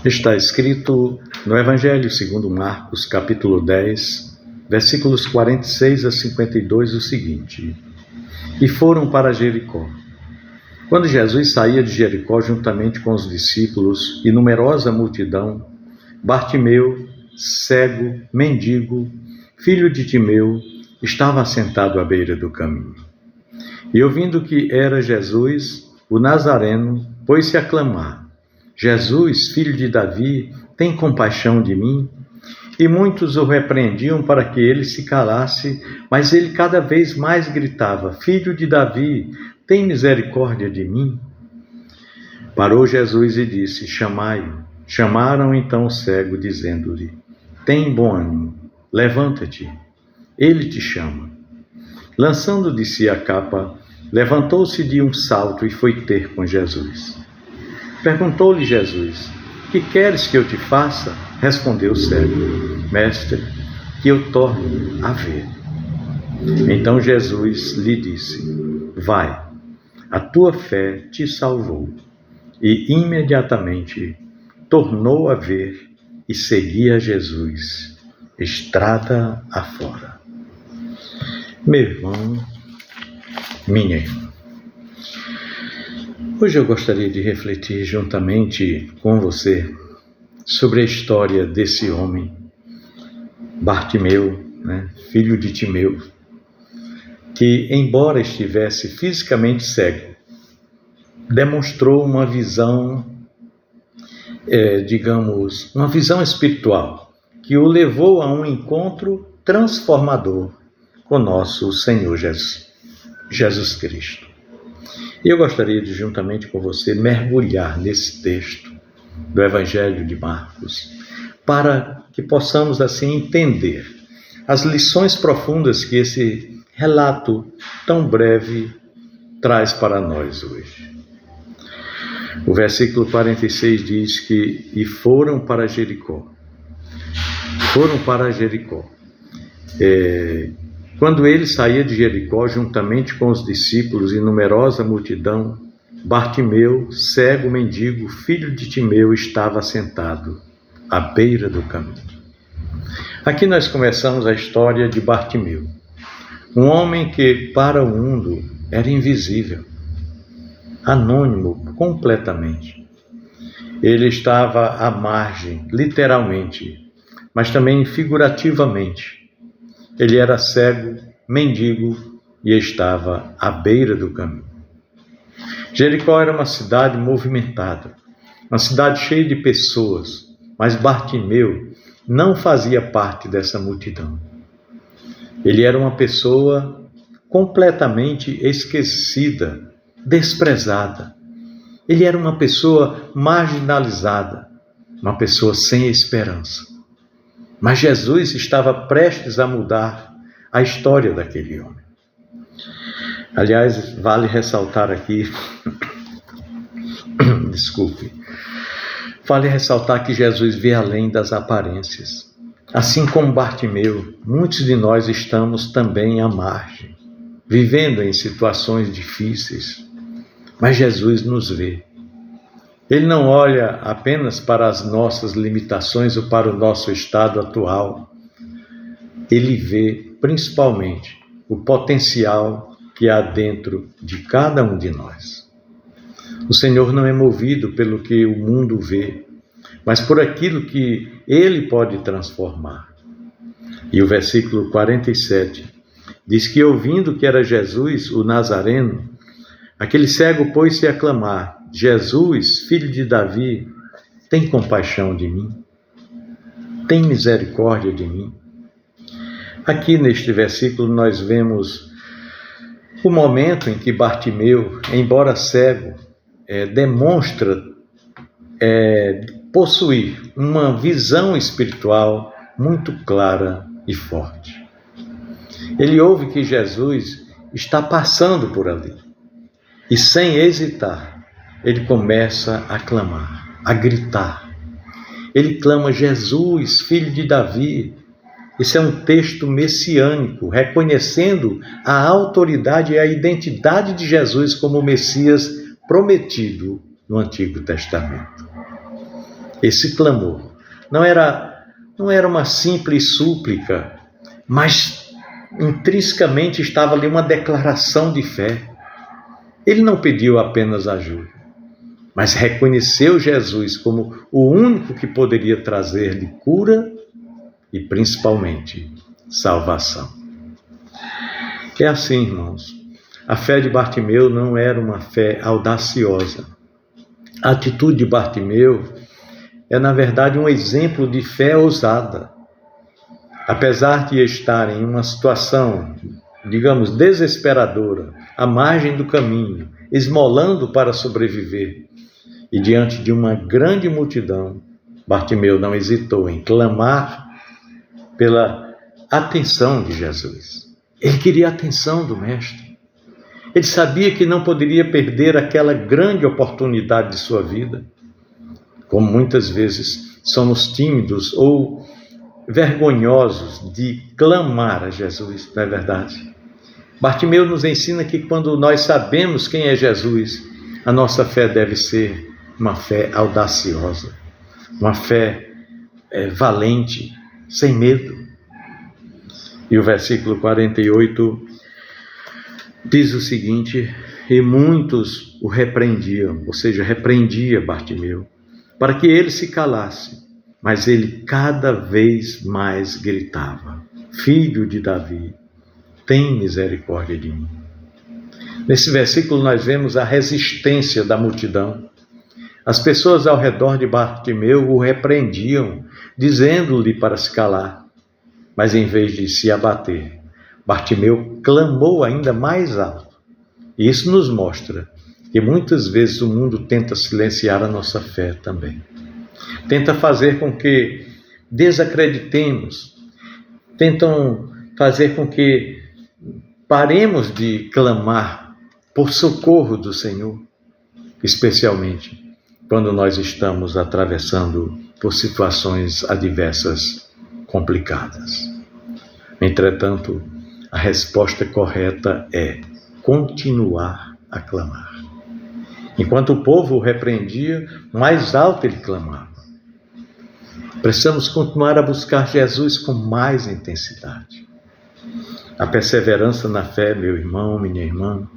Está escrito no Evangelho segundo Marcos, capítulo 10, versículos 46 a 52, o seguinte: E foram para Jericó. Quando Jesus saía de Jericó juntamente com os discípulos e numerosa multidão, Bartimeu, cego, mendigo, filho de Timeu, estava assentado à beira do caminho. E ouvindo que era Jesus, o Nazareno, pôs-se a clamar: Jesus, filho de Davi, tem compaixão de mim? E muitos o repreendiam para que ele se calasse, mas ele cada vez mais gritava: Filho de Davi, tem misericórdia de mim? Parou Jesus e disse: Chamai-o. Chamaram então o cego, dizendo-lhe: Tem bom ânimo, levanta-te, ele te chama. Lançando de si a capa, levantou-se de um salto e foi ter com Jesus. Perguntou-lhe Jesus: Que queres que eu te faça? Respondeu o cego: Mestre, que eu torne a ver. Então Jesus lhe disse: Vai, a tua fé te salvou. E imediatamente tornou a ver e seguia Jesus, estrada afora. Meu irmão, minha irmã, hoje eu gostaria de refletir juntamente com você sobre a história desse homem, Bartimeu, filho de Timeu, que, embora estivesse fisicamente cego, demonstrou uma visão, uma visão espiritual, que o levou a um encontro transformador com nosso Senhor Jesus Cristo. E eu gostaria de, juntamente com você, mergulhar nesse texto do Evangelho de Marcos, para que possamos assim entender as lições profundas que esse relato tão breve traz para nós hoje. O versículo 46 diz que e foram para Jericó. Foram para Jericó. Quando ele saía de Jericó, juntamente com os discípulos e numerosa multidão, Bartimeu, cego mendigo, filho de Timeu, estava sentado à beira do caminho. Aqui nós começamos a história de Bartimeu, um homem que para o mundo era invisível, anônimo completamente. Ele estava à margem, literalmente, mas também figurativamente. Ele era cego, mendigo e estava à beira do caminho. Jericó era uma cidade movimentada, uma cidade cheia de pessoas, mas Bartimeu não fazia parte dessa multidão. Ele era uma pessoa completamente esquecida, desprezada. Ele era uma pessoa marginalizada, uma pessoa sem esperança. Mas Jesus estava prestes a mudar a história daquele homem. Aliás, vale ressaltar aqui, vale ressaltar que Jesus vê além das aparências. Assim como Bartimeu, muitos de nós estamos também à margem, vivendo em situações difíceis, mas Jesus nos vê. Ele não olha apenas para as nossas limitações ou para o nosso estado atual. Ele vê, principalmente, o potencial que há dentro de cada um de nós. O Senhor não é movido pelo que o mundo vê, mas por aquilo que Ele pode transformar. E o versículo 47 diz que, ouvindo que era Jesus, o Nazareno, aquele cego pôs-se a clamar: Jesus, filho de Davi, tem compaixão de mim? Tem misericórdia de mim? Aqui neste versículo nós vemos o momento em que Bartimeu, embora cego, demonstra possuir uma visão espiritual muito clara e forte. Ele ouve que Jesus está passando por ali e, sem hesitar, ele começa a clamar, a gritar. Ele clama: Jesus, filho de Davi. Esse é um texto messiânico, reconhecendo a autoridade e a identidade de Jesus como o Messias prometido no Antigo Testamento. Esse clamor não era uma simples súplica, mas intrinsecamente estava ali uma declaração de fé. Ele não pediu apenas ajuda, mas reconheceu Jesus como o único que poderia trazer-lhe cura e principalmente salvação. É assim, irmãos. A fé de Bartimeu não era uma fé audaciosa. A atitude de Bartimeu é, na verdade, um exemplo de fé ousada. Apesar de estar em uma situação, digamos, desesperadora, à margem do caminho, esmolando para sobreviver, e diante de uma grande multidão, Bartimeu não hesitou em clamar pela atenção de Jesus. Ele queria a atenção do Mestre. Ele sabia que não poderia perder aquela grande oportunidade de sua vida. Como muitas vezes somos tímidos ou vergonhosos de clamar a Jesus, não é verdade? Bartimeu nos ensina que quando nós sabemos quem é Jesus, a nossa fé deve ser uma fé audaciosa, uma fé valente, sem medo. E o versículo 48 diz o seguinte: e muitos o repreendiam, ou seja, repreendia Bartimeu, para que ele se calasse. Mas ele cada vez mais gritava: Filho de Davi, tem misericórdia de mim. Nesse versículo nós vemos a resistência da multidão. As pessoas ao redor de Bartimeu o repreendiam, dizendo-lhe para se calar. Mas em vez de se abater, Bartimeu clamou ainda mais alto. E isso nos mostra que muitas vezes o mundo tenta silenciar a nossa fé também. Tenta fazer com que desacreditemos, tentam fazer com que paremos de clamar por socorro do Senhor, especialmente quando nós estamos atravessando por situações adversas complicadas. Entretanto, a resposta correta é continuar a clamar. Enquanto o povo o repreendia, mais alto ele clamava. Precisamos continuar a buscar Jesus com mais intensidade. A perseverança na fé, meu irmão, minha irmã,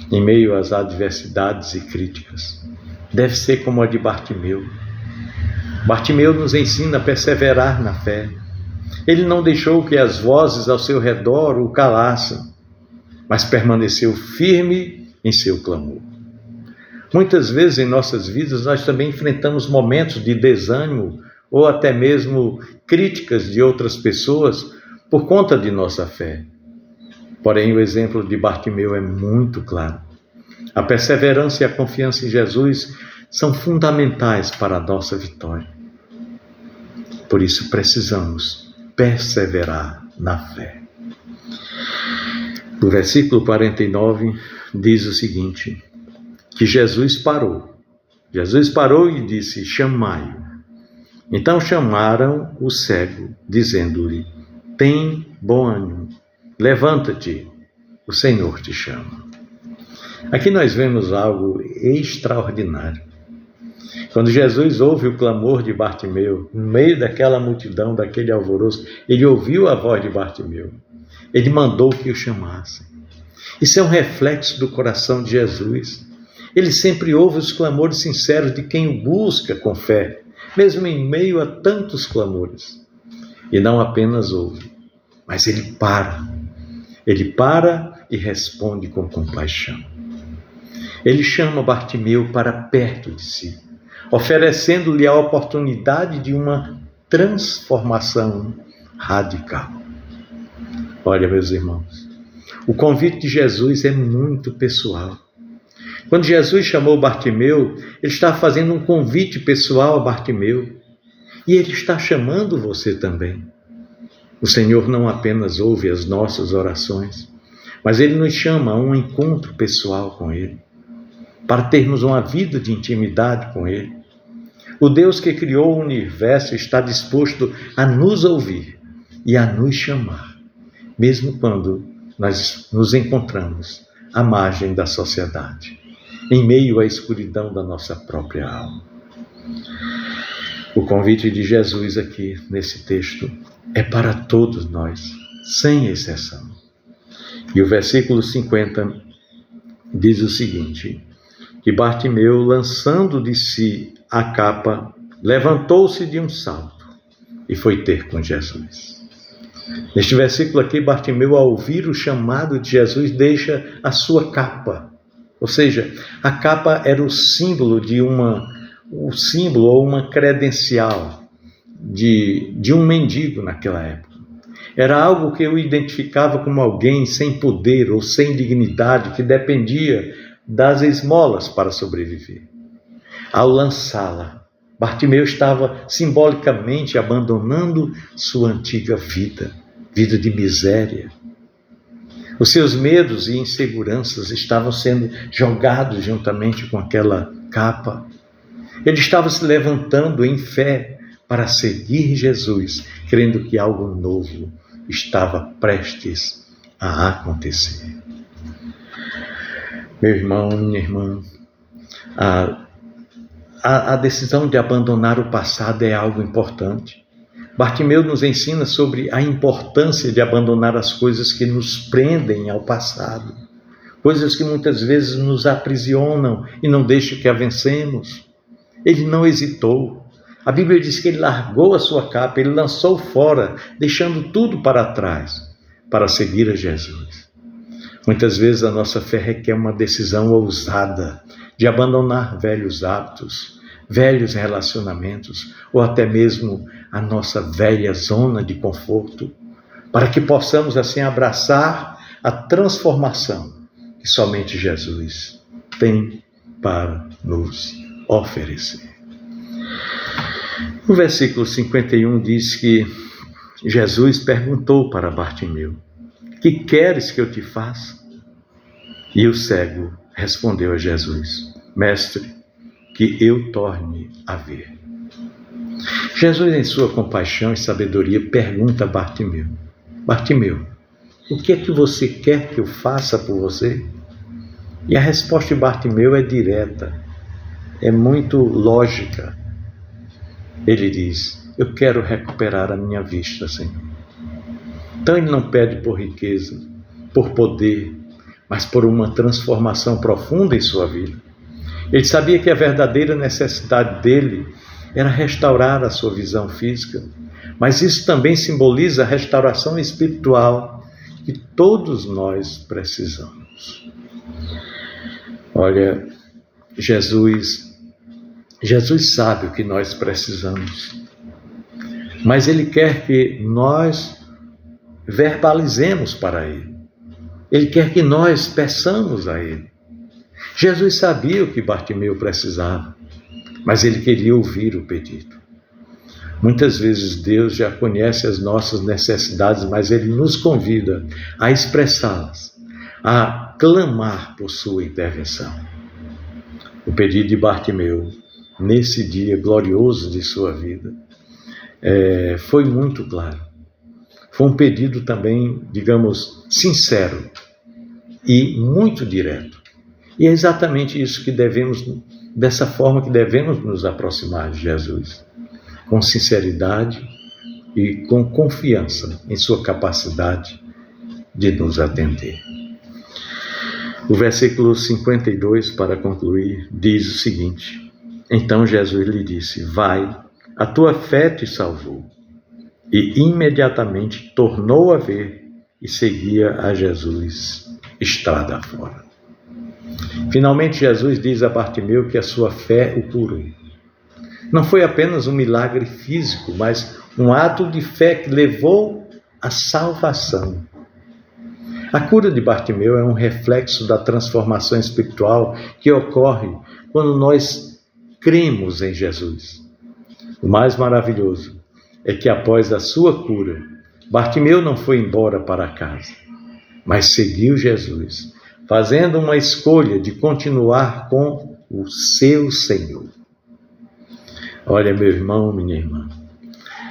em meio às adversidades e críticas, deve ser como a de Bartimeu. Bartimeu nos ensina a perseverar na fé. Ele não deixou que as vozes ao seu redor o calassem, mas permaneceu firme em seu clamor. Muitas vezes em nossas vidas nós também enfrentamos momentos de desânimo ou até mesmo críticas de outras pessoas por conta de nossa fé. Porém, o exemplo de Bartimeu é muito claro. A perseverança e a confiança em Jesus são fundamentais para a nossa vitória. Por isso precisamos perseverar na fé. O versículo 49 diz o seguinte: que Jesus parou. Jesus parou e disse: chamai-o. Então chamaram o cego, dizendo-lhe: tem bom ânimo, levanta-te, o Senhor te chama. Aqui nós vemos algo extraordinário. Quando Jesus ouve o clamor de Bartimeu, no meio daquela multidão, daquele alvoroço, ele ouviu a voz de Bartimeu. Ele mandou que o chamassem. Isso é um reflexo do coração de Jesus. Ele sempre ouve os clamores sinceros de quem o busca com fé, mesmo em meio a tantos clamores. E não apenas ouve, mas ele para. Ele para e responde com compaixão. Ele chama Bartimeu para perto de si, oferecendo-lhe a oportunidade de uma transformação radical. Olha, meus irmãos, o convite de Jesus é muito pessoal. Quando Jesus chamou Bartimeu, ele está fazendo um convite pessoal a Bartimeu. E ele está chamando você também. O Senhor não apenas ouve as nossas orações, mas ele nos chama a um encontro pessoal com ele, para termos uma vida de intimidade com ele. O Deus que criou o universo está disposto a nos ouvir e a nos chamar, mesmo quando nós nos encontramos à margem da sociedade, em meio à escuridão da nossa própria alma. O convite de Jesus aqui nesse texto é para todos nós, sem exceção. E o versículo 50 diz o seguinte: que Bartimeu, lançando de si a capa, levantou-se de um salto e foi ter com Jesus. Neste versículo aqui, Bartimeu, ao ouvir o chamado de Jesus, deixa a sua capa. Ou seja, a capa era o símbolo ou uma credencial de um mendigo naquela época. Era algo que eu identificava como alguém sem poder ou sem dignidade, que dependia das esmolas para sobreviver. Ao lançá-la, Bartimeu estava simbolicamente abandonando sua antiga vida de miséria. Os seus medos e inseguranças estavam sendo jogados juntamente com aquela capa. Ele estava se levantando em fé para seguir Jesus, crendo que algo novo estava prestes a acontecer. Meu irmão, minha irmã, a decisão de abandonar o passado é algo importante. Bartimeu nos ensina sobre a importância de abandonar as coisas que nos prendem ao passado, coisas que muitas vezes nos aprisionam e não deixam que a vencemos. Ele não hesitou. A Bíblia diz que ele largou a sua capa, ele lançou fora, deixando tudo para trás, para seguir a Jesus. Muitas vezes a nossa fé requer uma decisão ousada de abandonar velhos hábitos, velhos relacionamentos, ou até mesmo a nossa velha zona de conforto, para que possamos assim abraçar a transformação que somente Jesus tem para nos oferecer. O versículo 51 diz que Jesus perguntou para Bartimeu: que queres que eu te faça? E o cego respondeu a Jesus: Mestre, que eu torne a ver. Jesus, em sua compaixão e sabedoria, pergunta a Bartimeu: Bartimeu, o que é que você quer que eu faça por você? E a resposta de Bartimeu é direta, é muito lógica. Ele diz: eu quero recuperar a minha vista, Senhor. Então ele não pede por riqueza, por poder, mas por uma transformação profunda em sua vida. Ele sabia que a verdadeira necessidade dele era restaurar a sua visão física, mas isso também simboliza a restauração espiritual que todos nós precisamos. Olha, Jesus sabe o que nós precisamos, mas Ele quer que nós verbalizemos para Ele. Ele quer que nós peçamos a Ele. Jesus sabia o que Bartimeu precisava, mas Ele queria ouvir o pedido. Muitas vezes Deus já conhece as nossas necessidades, mas Ele nos convida a expressá-las, a clamar por sua intervenção. O pedido de Bartimeu, nesse dia glorioso de sua vida, foi muito claro. Foi um pedido também, digamos, sincero e muito direto. E é exatamente isso que dessa forma que devemos nos aproximar de Jesus, com sinceridade e com confiança em sua capacidade de nos atender. O versículo 52, para concluir, diz o seguinte: então Jesus lhe disse: vai, a tua fé te salvou. E imediatamente tornou a ver e seguia a Jesus estrada fora. Finalmente Jesus diz a Bartimeu que a sua fé o curou. Não foi apenas um milagre físico, mas um ato de fé que levou à salvação. A cura de Bartimeu é um reflexo da transformação espiritual que ocorre quando nós cremos em Jesus. O mais maravilhoso é que após a sua cura, Bartimeu não foi embora para casa, mas seguiu Jesus, fazendo uma escolha de continuar com o seu Senhor. Olha, meu irmão, minha irmã,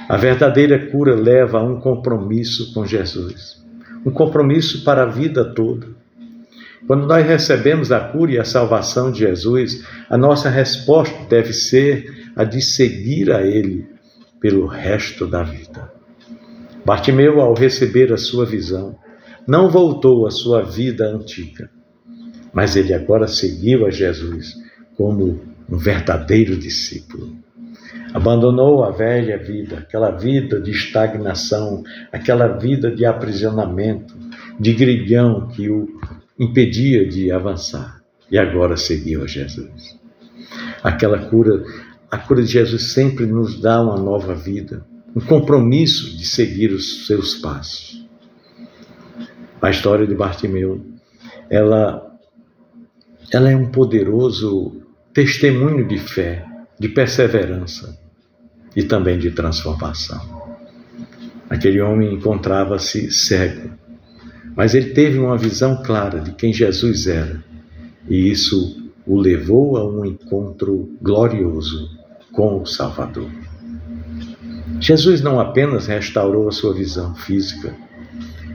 a verdadeira cura leva a um compromisso com Jesus, um compromisso para a vida toda. Quando nós recebemos a cura e a salvação de Jesus, a nossa resposta deve ser a de seguir a Ele pelo resto da vida. Bartimeu, ao receber a sua visão, não voltou à sua vida antiga, mas ele agora seguiu a Jesus como um verdadeiro discípulo. Abandonou a velha vida, aquela vida de estagnação, aquela vida de aprisionamento, de grilhão que o impedia de avançar, e agora seguiu a Jesus. A cura de Jesus sempre nos dá uma nova vida, um compromisso de seguir os seus passos. A história de Bartimeu, ela é um poderoso testemunho de fé, de perseverança e também de transformação. Aquele homem encontrava-se cego, mas ele teve uma visão clara de quem Jesus era, e isso o levou a um encontro glorioso com o Salvador. Jesus não apenas restaurou a sua visão física,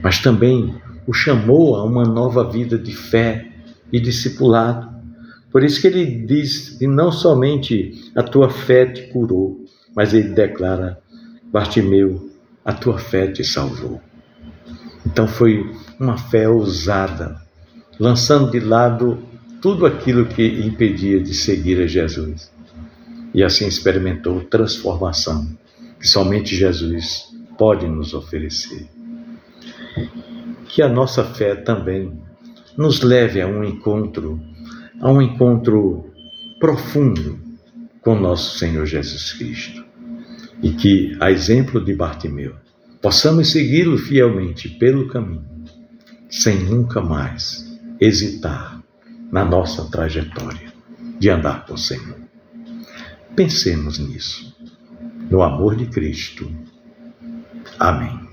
mas também o chamou a uma nova vida de fé e discipulado. Por isso que ele diz que não somente a tua fé te curou, mas ele declara: Bartimeu, a tua fé te salvou. Então foi uma fé ousada, lançando de lado tudo aquilo que impedia de seguir a Jesus. E assim experimentou transformação que somente Jesus pode nos oferecer. Que a nossa fé também nos leve a um encontro profundo com nosso Senhor Jesus Cristo. E que, a exemplo de Bartimeu, possamos segui-lo fielmente pelo caminho, sem nunca mais hesitar na nossa trajetória de andar com o Senhor. Pensemos nisso, no amor de Cristo. Amém.